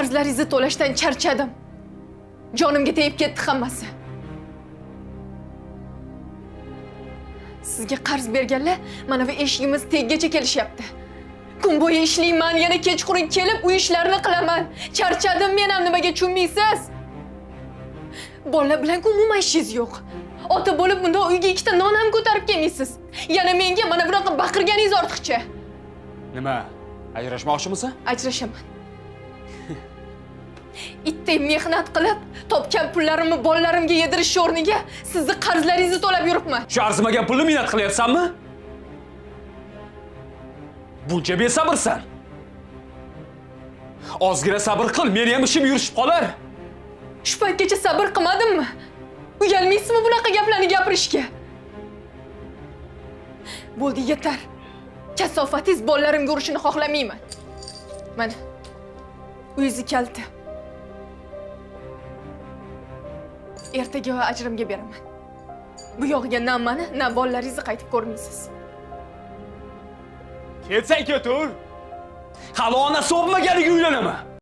Qarzlaringizni to'lashdan charchadim. Jonimga tegib ketdi hammasi. Sizga qarz berganlar mana bu eshigimiz tegigacha kelishyapti. Kun bo'yi ishlayman, yana kechqurun kelib uy ishlarini qilaman. Charchadim men ham, nimaga tushunmaysiz? Bola bilan umuman ishingiz yo'q. Ota bo'lib bunda uyga ikkita non ham ko'tarib kelmaysiz. Yana menga mana bunaqa baqirganingiz ortiqcha. Nima? Ajrashmoqchimisan? Ajrashaman. Itday mehnat qilib, topgan pullarimni bolalarimga yedirish o'rniga sizni qarzlaringizni to'lab yuribman. Shu arzimagan pulni minat qilyapsanmi? Buncha besabrsan. Ozgina sabr qil, meni ham ishim yurishib qolar. Shu paytgacha sabr qilmadimmi? Uyalmaysizmi bunaqa gaplarni gapirishga? Bo'ldi, yetar. Kasofatingiz bolalarimga urishini xohlamayman. Mana uyingizni kaliti. Ertaga ajrimga beraman. Bu yog'iga na meni, na bolalaringizni qaytib ko'rmaysiz. Ketsang ketur. Hali onasi o'pmaganiga uylanaman.